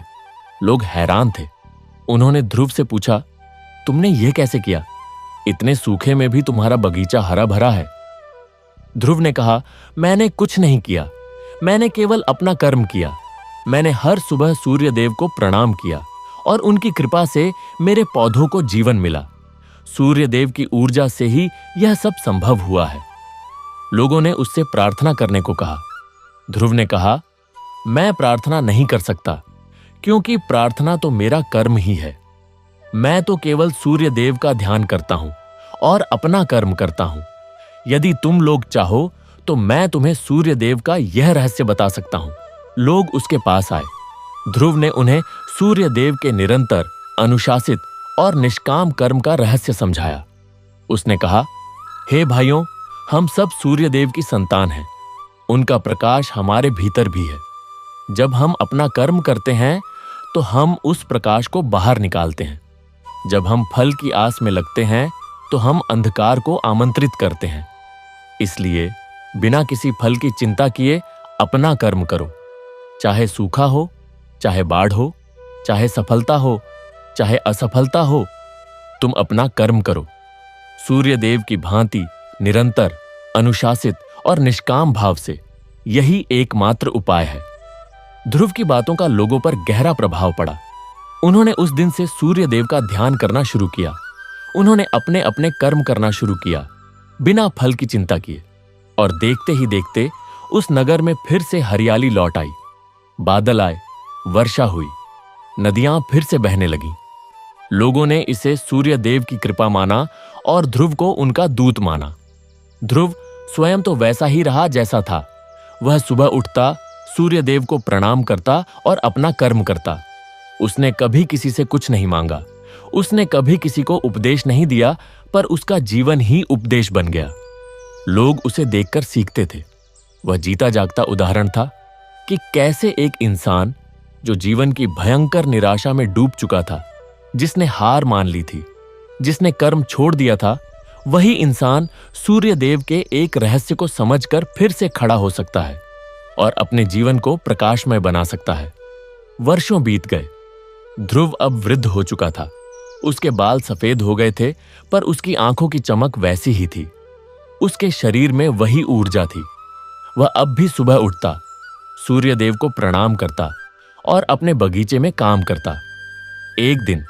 लोग हैरान थे। उन्होंने ध्रुव से पूछा, तुमने यह कैसे किया? इतने सूखे में भी तुम्हारा बगीचा हरा भरा है। ध्रुव ने कहा, मैंने कुछ नहीं किया। मैंने केवल अपना कर्म किया। मैंने हर सुबह सूर्यदेव को प्रणाम किया और उनकी कृपा से मेरे पौधों को जीवन मिला। सूर्यदेव की ऊर्जा से ही यह सब संभव हुआ है। लोगों ने उससे प्रार्थना करने को कहा। ध्रुव ने कहा, मैं प्रार्थना नहीं कर सकता, क्योंकि प्रार्थना तो मेरा कर्म ही है। मैं तो केवल सूर्यदेव का ध्यान करता हूं और अपना कर्म करता हूं। यदि तुम लोग चाहो तो मैं तुम्हें सूर्यदेव का यह रहस्य बता सकता हूं। लोग उसके पास आए। ध्रुव ने उन्हें सूर्यदेव के निरंतर, अनुशासित और निष्काम कर्म का रहस्य समझाया। उसने कहा, हे भाइयों, हम सब सूर्यदेव की संतान हैं। उनका प्रकाश हमारे भीतर भी है। जब हम अपना कर्म करते हैं तो हम उस प्रकाश को बाहर निकालते हैं। जब हम फल की आस में लगते हैं तो हम अंधकार को आमंत्रित करते हैं। इसलिए बिना किसी फल की चिंता किए अपना कर्म करो। चाहे सूखा हो, चाहे बाढ़ हो, चाहे सफलता हो, चाहे असफलता हो, तुम अपना कर्म करो। सूर्यदेव की भांति निरंतर, अनुशासित और निष्काम भाव से यही एकमात्र उपाय है। ध्रुव की बातों का लोगों पर गहरा प्रभाव पड़ा। उन्होंने उस दिन से सूर्यदेव का ध्यान करना शुरू किया। उन्होंने अपने अपने कर्म करना शुरू किया, बिना फल की चिंता किए। और देखते ही देखते उस नगर में फिर से हरियाली लौट आई। बादल आए, वर्षा हुई, नदियां फिर से बहने लगीं। लोगों ने इसे सूर्यदेव की कृपा माना और ध्रुव को उनका दूत माना। ध्रुव स्वयं तो वैसा ही रहा जैसा था। वह सुबह उठता, सूर्यदेव को प्रणाम करता और अपना कर्म करता। उसने कभी किसी से कुछ नहीं मांगा। उसने कभी किसी को उपदेश नहीं दिया, पर उसका जीवन ही उपदेश बन गया। लोग उसे देखकर सीखते थे। वह जीता जागता उदाहरण था कि कैसे एक इंसान जो जीवन की भयंकर निराशा में डूब चुका था, जिसने हार मान ली थी, जिसने कर्म छोड़ दिया था, वही इंसान सूर्यदेव के एक रहस्य को समझकर फिर से खड़ा हो सकता है और अपने जीवन को प्रकाशमय बना सकता है। वर्षों बीत गए। ध्रुव अब वृद्ध हो चुका था। उसके बाल सफेद हो गए थे, पर उसकी आंखों की चमक वैसी ही थी। उसके शरीर में वही ऊर्जा थी। वह अब भी सुबह उठता, सूर्यदेव को प्रणाम करता और अपने बगीचे में काम करता। एक दिन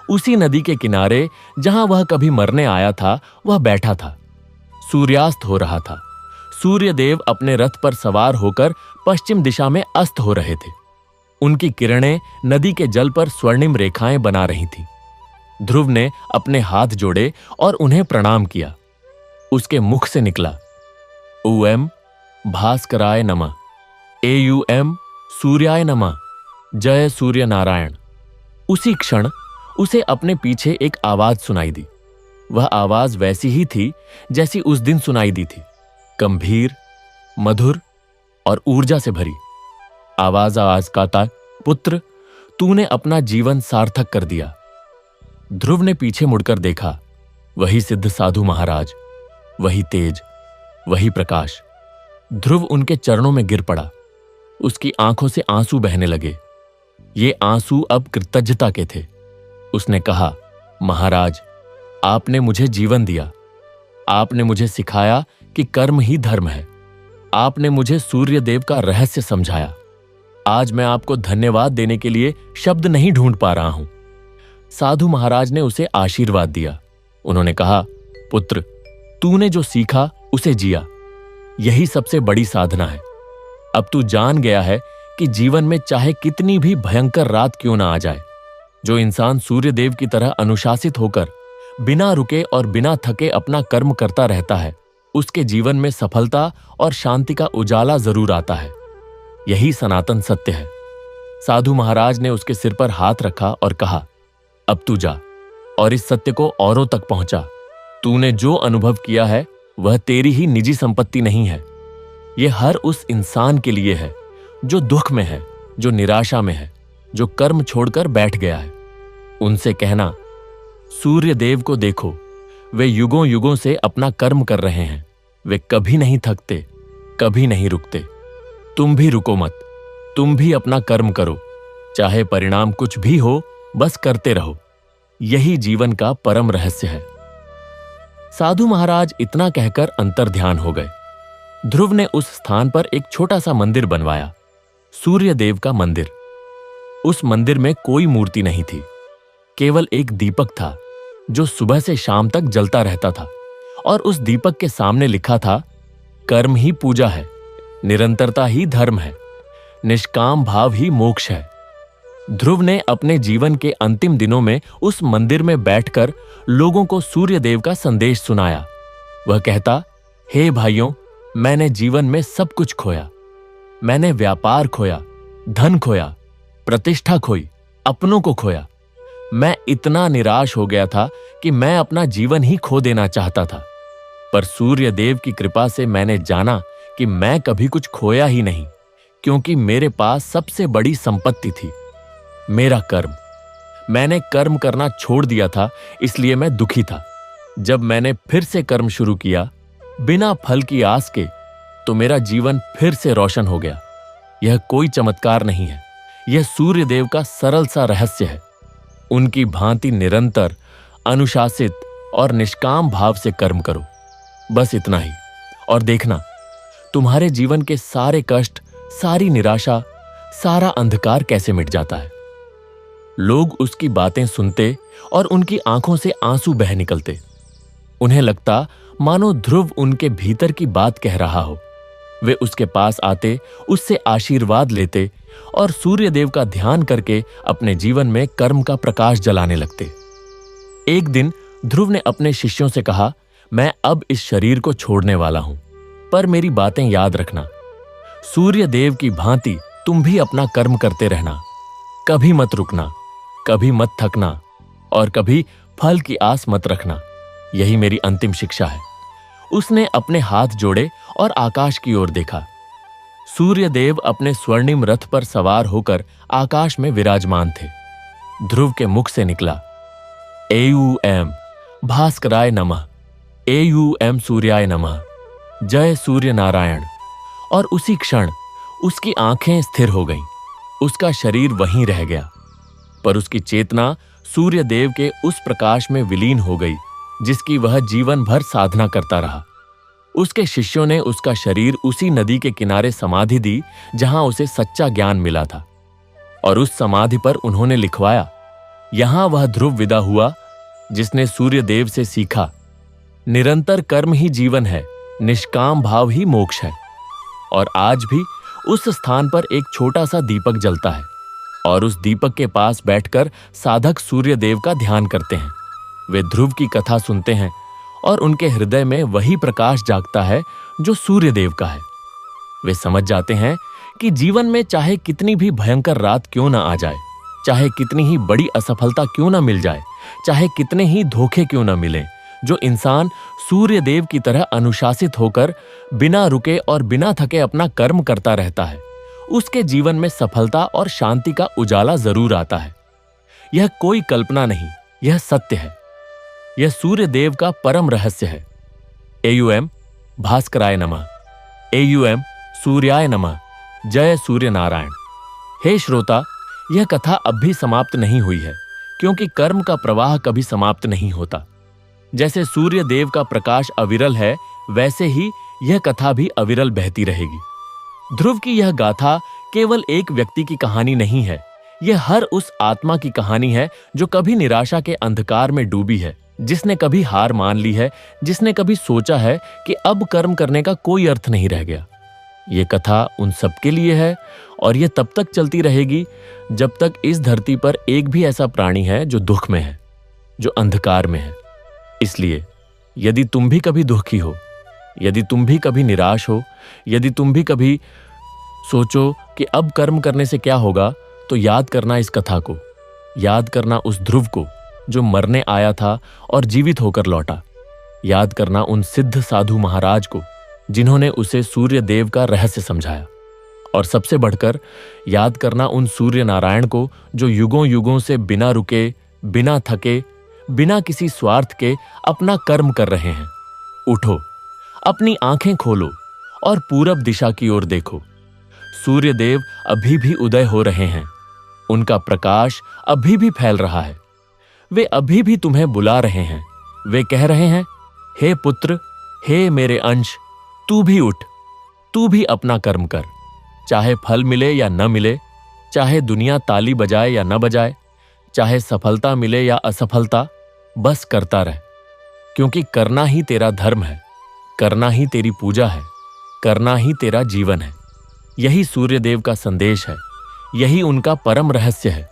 उसी नदी के किनारे जहां वह कभी मरने आया था, वह बैठा था। सूर्यास्त हो रहा था। सूर्यदेव अपने रथ पर सवार होकर पश्चिम दिशा में अस्त हो रहे थे। उनकी किरणें नदी के जल पर स्वर्णिम रेखाएं बना रही थीं। ध्रुव ने अपने हाथ जोड़े और उन्हें प्रणाम किया। उसके मुख से निकला, ॐ भास्कराय नमः, AUM सूर्याय नमः, जय सूर्य नारायण। उसी क्षण उसे अपने पीछे एक आवाज सुनाई दी। वह आवाज वैसी ही थी जैसी उस दिन सुनाई दी थी, गंभीर, मधुर और ऊर्जा से भरी। आवाज कहता, पुत्र, तूने अपना जीवन सार्थक कर दिया। ध्रुव ने पीछे मुड़कर देखा। वही सिद्ध साधु महाराज, वही तेज, वही प्रकाश। ध्रुव उनके चरणों में गिर पड़ा। उसकी आंखों से आंसू बहने लगे। ये आंसू अब कृतज्ञता के थे। उसने कहा, महाराज, आपने मुझे जीवन दिया। आपने मुझे सिखाया कि कर्म ही धर्म है। आपने मुझे सूर्य देव का रहस्य समझाया। आज मैं आपको धन्यवाद देने के लिए शब्द नहीं ढूंढ पा रहा हूं। साधु महाराज ने उसे आशीर्वाद दिया। उन्होंने कहा, पुत्र, तूने जो सीखा उसे जिया। यही सबसे बड़ी साधना है। अब तू जान गया है कि जीवन में चाहे कितनी भी भयंकर रात क्यों ना आ जाए, जो इंसान सूर्य देव की तरह अनुशासित होकर बिना रुके और बिना थके अपना कर्म करता रहता है, उसके जीवन में सफलता और शांति का उजाला जरूर आता है। यही सनातन सत्य है। साधु महाराज ने उसके सिर पर हाथ रखा और कहा, अब तू जा और इस सत्य को औरों तक पहुंचा। तूने जो अनुभव किया है वह तेरी ही निजी संपत्ति नहीं है। यह हर उस इंसान के लिए है जो दुख में है, जो निराशा में है, जो कर्म छोड़कर बैठ गया है। उनसे कहना, सूर्य देव को देखो, वे युगों युगों से अपना कर्म कर रहे हैं। वे कभी नहीं थकते, कभी नहीं रुकते। तुम भी रुको मत। तुम भी अपना कर्म करो। चाहे परिणाम कुछ भी हो, बस करते रहो। यही जीवन का परम रहस्य है। साधु महाराज इतना कहकर अंतर्ध्यान हो गए। ध्रुव ने उस स्थान पर एक छोटा सा मंदिर बनवाया, सूर्य देव का मंदिर। उस मंदिर में कोई मूर्ति नहीं थी, केवल एक दीपक था जो सुबह से शाम तक जलता रहता था। और उस दीपक के सामने लिखा था, कर्म ही पूजा है, निरंतरता ही धर्म है, निष्काम भाव ही मोक्ष है। ध्रुव ने अपने जीवन के अंतिम दिनों में उस मंदिर में बैठकर लोगों को सूर्य देव का संदेश सुनाया। वह कहता, हे भाइयों, मैंने जीवन में सब कुछ खोया। मैंने व्यापार खोया, धन खोया, प्रतिष्ठा खोई, अपनों को खोया। मैं इतना निराश हो गया था कि मैं अपना जीवन ही खो देना चाहता था। पर सूर्य देव की कृपा से मैंने जाना कि मैं कभी कुछ खोया ही नहीं, क्योंकि मेरे पास सबसे बड़ी संपत्ति थी, मेरा कर्म। मैंने कर्म करना छोड़ दिया था, इसलिए मैं दुखी था। जब मैंने फिर से कर्म शुरू किया, बिना फल की आस के, तो मेरा जीवन फिर से रोशन हो गया। यह कोई चमत्कार नहीं है, यह सूर्य देव का सरल सा रहस्य है। उनकी भांति निरंतर, अनुशासित और निष्काम भाव से कर्म करो। बस इतना ही। और देखना, तुम्हारे जीवन के सारे कष्ट, सारी निराशा, सारा अंधकार कैसे मिट जाता है। लोग उसकी बातें सुनते और उनकी आंखों से आंसू बह निकलते। उन्हें लगता मानो ध्रुव उनके भीतर की बात कह रहा हो। वे उसके पास आते, उससे आशीर्वाद लेते और सूर्यदेव का ध्यान करके अपने जीवन में कर्म का प्रकाश जलाने लगते। एक दिन ध्रुव ने अपने शिष्यों से कहा, मैं अब इस शरीर को छोड़ने वाला हूं, पर मेरी बातें याद रखना। सूर्य देव की भांति तुम भी अपना कर्म करते रहना। कभी मत रुकना, कभी मत थकना और कभी फल की आस मत रखना। यही मेरी अंतिम शिक्षा है। उसने अपने हाथ जोड़े और आकाश की ओर देखा। सूर्य देव अपने स्वर्णिम रथ पर सवार होकर आकाश में विराजमान थे। ध्रुव के मुख से निकला, AUM भास्कराय नमः, AUM सूर्याय नमः, जय सूर्य नारायण। और उसी क्षण उसकी आंखें स्थिर हो गईं। उसका शरीर वहीं रह गया, पर उसकी चेतना सूर्य देव के उस प्रकाश में विलीन हो गई जिसकी वह जीवन भर साधना करता रहा। उसके शिष्यों ने उसका शरीर उसी नदी के किनारे समाधि दी जहां उसे सच्चा ज्ञान मिला था, और उस समाधि पर उन्होंने लिखवाया, यहां वह ध्रुव विदा हुआ जिसने सूर्य देव से सीखा, निरंतर कर्म ही जीवन है, निष्काम भाव ही मोक्ष है। और आज भी उस स्थान पर एक छोटा सा दीपक जलता है। और उस दीपक के पास बैठकर साधक सूर्य देव का ध्यान करते हैं। वे ध्रुव की कथा सुनते हैं और उनके हृदय में वही प्रकाश जागता है जो सूर्य देव का है। वे समझ जाते हैं कि जीवन में चाहे कितनी भी भयंकर रात क्यों ना आ जाए, चाहे कितनी ही बड़ी असफलता क्यों ना मिल जाए, चाहे कितने ही धोखे क्यों ना मिलें, जो इंसान सूर्य देव की तरह अनुशासित होकर बिना रुके और बिना थके अपना कर्म करता रहता है, उसके जीवन में सफलता और शांति का उजाला जरूर आता है। यह कोई कल्पना नहीं, यह सत्य है। यह सूर्य देव का परम रहस्य है। एयूएम भास्कराय नमः। एयूएम सूर्याय नमः। जय सूर्य नारायण। हे श्रोता, यह कथा अब भी समाप्त नहीं हुई है, क्योंकि कर्म का प्रवाह कभी समाप्त नहीं होता। जैसे सूर्य देव का प्रकाश अविरल है, वैसे ही यह कथा भी अविरल बहती रहेगी। ध्रुव की यह गाथा केवल एक व्यक्ति की कहानी नहीं है, यह हर उस आत्मा की कहानी है जो कभी निराशा के अंधकार में डूबी है, जिसने कभी हार मान ली है, जिसने कभी सोचा है कि अब कर्म करने का कोई अर्थ नहीं रह गया। ये कथा उन सबके लिए है और यह तब तक चलती रहेगी जब तक इस धरती पर एक भी ऐसा प्राणी है जो दुख में है, जो अंधकार में है। इसलिए यदि तुम भी कभी दुखी हो, यदि तुम भी कभी निराश हो, यदि तुम भी कभी सोचो कि अब कर्म करने से क्या होगा, तो याद करना इस कथा को, याद करना उस ध्रुव को जो मरने आया था और जीवित होकर लौटा। याद करना उन सिद्ध साधु महाराज को जिन्होंने उसे सूर्य देव का रहस्य समझाया। और सबसे बढ़कर याद करना उन सूर्य नारायण को जो युगों युगों से बिना रुके, बिना थके, बिना किसी स्वार्थ के अपना कर्म कर रहे हैं। उठो, अपनी आंखें खोलो और पूरब दिशा की ओर देखो। सूर्य देव अभी भी उदय हो रहे हैं, उनका प्रकाश अभी भी फैल रहा है। वे अभी भी तुम्हें बुला रहे हैं। वे कह रहे हैं, हे पुत्र, हे मेरे अंश, तू भी उठ, तू भी अपना कर्म कर। चाहे फल मिले या न मिले, चाहे दुनिया ताली बजाए या न बजाए, चाहे सफलता मिले या असफलता, बस करता रह, क्योंकि करना ही तेरा धर्म है, करना ही तेरी पूजा है, करना ही तेरा जीवन है। यही सूर्यदेव का संदेश है, यही उनका परम रहस्य है।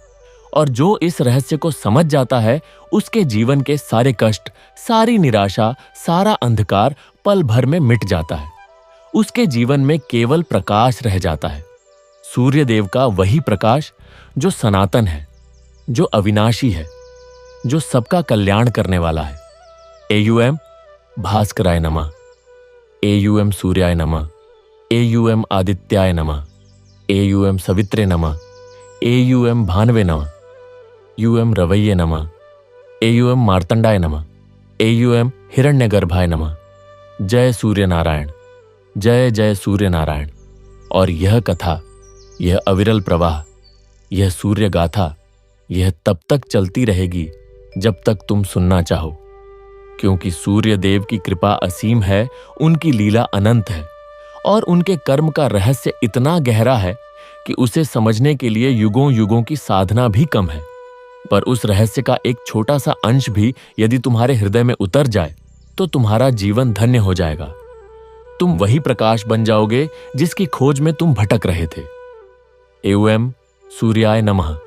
और जो इस रहस्य को समझ जाता है, उसके जीवन के सारे कष्ट, सारी निराशा, सारा अंधकार पल भर में मिट जाता है। उसके जीवन में केवल प्रकाश रह जाता है, सूर्यदेव का वही प्रकाश जो सनातन है, जो अविनाशी है, जो सबका कल्याण करने वाला है। एयूएम भास्कराय नमः। एयूएम सूर्याय नमः। एयूएम आदित्याय नमः। एयूएम सवित्रे नमः। एयूएम भानवे नमः। यूएम रवैये नमः। एयूएम मार्तंडाय नमः। एयूएम हिरण्यगर्भाय नमः। जय सूर्य नारायण, जय जय सूर्य नारायण। और यह कथा, यह अविरल प्रवाह, यह सूर्य गाथा, यह तब तक चलती रहेगी जब तक तुम सुनना चाहो, क्योंकि सूर्य देव की कृपा असीम है, उनकी लीला अनंत है और उनके कर्म का रहस्य इतना गहरा है कि उसे समझने के लिए युगों युगों की साधना भी कम है। पर उस रहस्य का एक छोटा सा अंश भी यदि तुम्हारे हृदय में उतर जाए तो तुम्हारा जीवन धन्य हो जाएगा। तुम वही प्रकाश बन जाओगे जिसकी खोज में तुम भटक रहे थे। एयूएम सूर्याय नमः।